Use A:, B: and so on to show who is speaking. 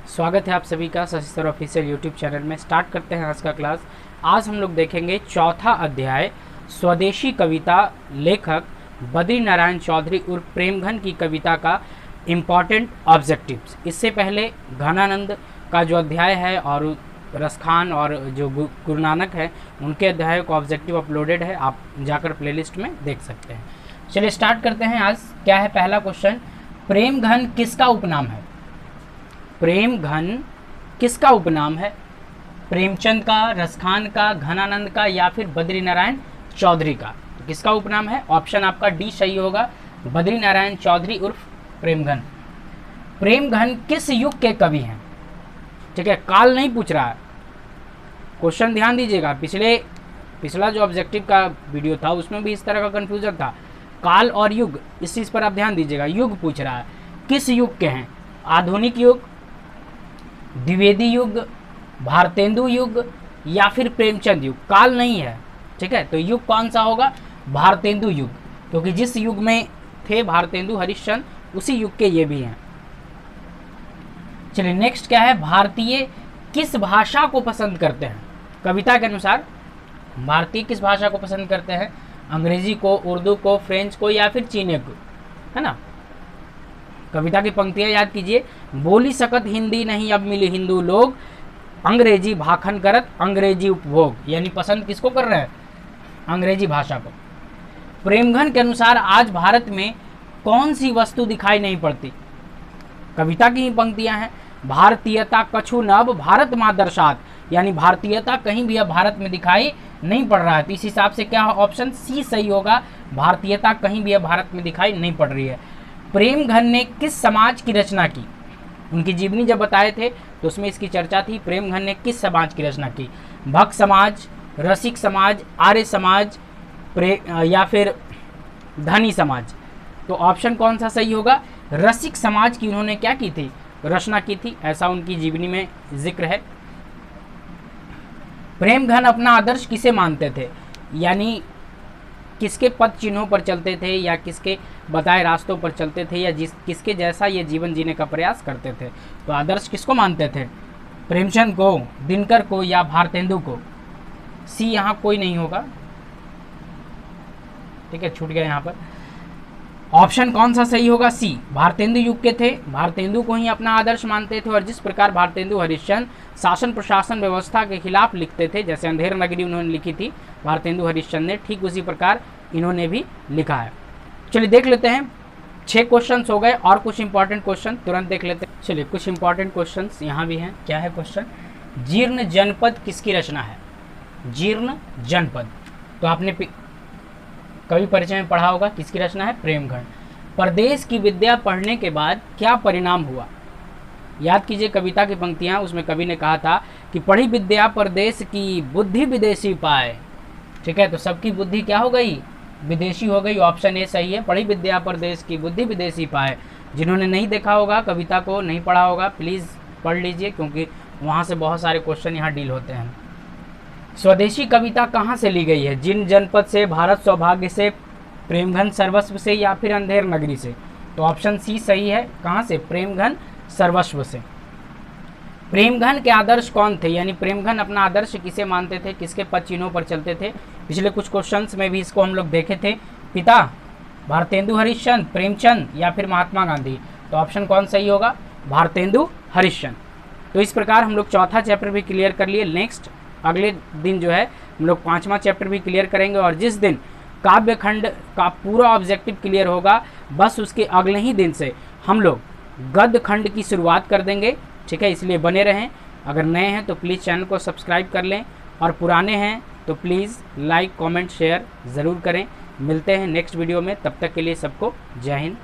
A: स्वागत है आप सभी का Shashi sir official YouTube channel में। स्टार्ट करते हैं आज का क्लास। आज हम लोग देखेंगे चौथा अध्याय स्वदेशी कविता, लेखक बद्री नारायण चौधरी उर्फ प्रेमघन की कविता का इम्पॉर्टेंट ऑब्जेक्टिव्स। इससे पहले घनानंद का जो अध्याय है और रसखान और जो गुरु नानक है उनके अध्याय का ऑब्जेक्टिव अपलोडेड है, आप जाकर प्लेलिस्ट में देख सकते हैं। चलिए स्टार्ट करते हैं। आज क्या है पहला क्वेश्चन, प्रेमघन किसका उपनाम है? प्रेमघन किसका उपनाम है? प्रेमचंद का, रसखान का, घनानंद का या फिर बद्री नारायण चौधरी का? किसका उपनाम है? ऑप्शन आपका डी सही होगा, बद्री नारायण चौधरी उर्फ प्रेमघन। प्रेमघन किस युग के कवि हैं? ठीक है, काल नहीं पूछ रहा है क्वेश्चन, ध्यान दीजिएगा। पिछला जो ऑब्जेक्टिव का वीडियो था उसमें भी इस तरह का कंफ्यूजन था, काल और युग, इस चीज़ पर आप ध्यान दीजिएगा। युग पूछ रहा है, किस युग के हैं? आधुनिक युग, द्विवेदी युग, भारतेंदु युग या फिर प्रेमचंद युग? काल नहीं है, ठीक है। तो युग कौन सा होगा? भारतेंदु युग, क्योंकि जिस युग में थे भारतेंदु हरिश्चंद्र उसी युग के ये भी हैं। चलिए नेक्स्ट क्या है, भारतीय किस भाषा को पसंद करते हैं? कविता के अनुसार भारतीय किस भाषा को पसंद करते हैं? अंग्रेजी को, उर्दू को, फ्रेंच को या फिर चीनी को, है ना। कविता की पंक्तियां याद कीजिए, बोली सकत हिंदी नहीं अब मिली हिंदू लोग, अंग्रेजी भाखन करत अंग्रेजी उपभोग, यानी पसंद किसको कर रहे हैं? अंग्रेजी भाषा को। प्रेमघन के अनुसार आज भारत में कौन सी वस्तु दिखाई नहीं पड़ती? कविता की ही पंक्तियां हैं, भारतीयता कछु नब भारत माँ दर्शात, यानी भारतीयता कहीं भी अब भारत में दिखाई नहीं पड़ रहा है। तो इस हिसाब से क्या ऑप्शन सी सही होगा, भारतीयता कहीं भी अब भारत में दिखाई नहीं पड़ रही है। प्रेमघन ने किस समाज की रचना की? उनकी जीवनी जब बताए थे तो उसमें इसकी चर्चा थी। प्रेमघन ने किस समाज की रचना की? भक्त समाज, रसिक समाज, आर्य समाज या फिर धनी समाज? तो ऑप्शन कौन सा सही होगा? रसिक समाज की उन्होंने क्या की थी? रचना की थी, ऐसा उनकी जीवनी में जिक्र है। प्रेमघन अपना आदर्श किसे मानते थे? यानी किसके पद चिन्हों पर चलते थे या किसके बताए रास्तों पर चलते थे या किसके जैसा ये जीवन जीने का प्रयास करते थे? तो आदर्श किसको मानते थे? प्रेमचंद को, दिनकर को या भारतेंदु को? सी यहाँ कोई नहीं होगा, ठीक है, छूट गया यहाँ पर। ऑप्शन कौन सा सही होगा? सी, भारतेंदु युग के थे, भारतेंदु को ही अपना आदर्श मानते थे। और जिस प्रकार भारतेंदु हरिश्चंद्र शासन प्रशासन व्यवस्था के खिलाफ लिखते थे, जैसे अंधेर नगरी उन्होंने लिखी थी भारतेंदु हरिश्चंद्र ने, ठीक उसी प्रकार इन्होंने भी लिखा है। चलिए देख लेते हैं, 6 क्वेश्चन हो गए और कुछ इंपॉर्टेंट क्वेश्चन तुरंत देख लेते हैं। चलिए कुछ इंपॉर्टेंट क्वेश्चन यहाँ भी हैं। क्या है क्वेश्चन, जीर्ण जनपद किसकी रचना है? जीर्ण जनपद तो आपने कवि परिचय में पढ़ा होगा, किसकी रचना है? प्रेमघन। परदेश की विद्या पढ़ने के बाद क्या परिणाम हुआ? याद कीजिए कविता की पंक्तियां, उसमें कवि ने कहा था कि पढ़ी विद्या परदेश की बुद्धि विदेशी पाए, ठीक है। तो सबकी बुद्धि क्या हो गई? विदेशी हो गई। ऑप्शन ए सही है, पढ़ी विद्या परदेश की बुद्धि विदेशी पाए। जिन्होंने नहीं देखा होगा कविता को, नहीं पढ़ा होगा, प्लीज़ पढ़ लीजिए, क्योंकि वहाँ से बहुत सारे क्वेश्चन यहाँ डील होते हैं। स्वदेशी कविता कहाँ से ली गई है? जिन जनपद से, भारत सौभाग्य से, प्रेमघन सर्वस्व से या फिर अंधेर नगरी से? तो ऑप्शन सी सही है, कहाँ से? प्रेमघन सर्वस्व से। प्रेमघन के आदर्श कौन थे? यानी प्रेमघन अपना आदर्श किसे मानते थे, किसके पद चिन्हों पर चलते थे? पिछले कुछ क्वेश्चंस में भी इसको हम लोग देखे थे। पिता भारतेंदु हरिश्चंद्र, प्रेमचंद या फिर महात्मा गांधी? तो ऑप्शन कौन सही होगा? भारतेंदु हरिश्चंद्र। तो इस प्रकार हम लोग चौथा चैप्टर भी क्लियर कर लिए। नेक्स्ट अगले दिन जो है हम लोग 5वां चैप्टर भी क्लियर करेंगे, और जिस दिन काव्य खंड का पूरा ऑब्जेक्टिव क्लियर होगा, बस उसके अगले ही दिन से हम लोग गद्य खंड की शुरुआत कर देंगे, ठीक है। इसलिए बने रहें। अगर नए हैं तो प्लीज़ चैनल को सब्सक्राइब कर लें, और पुराने हैं तो प्लीज़ लाइक कमेंट शेयर ज़रूर करें। मिलते हैं नेक्स्ट वीडियो में, तब तक के लिए सबको जय हिंद।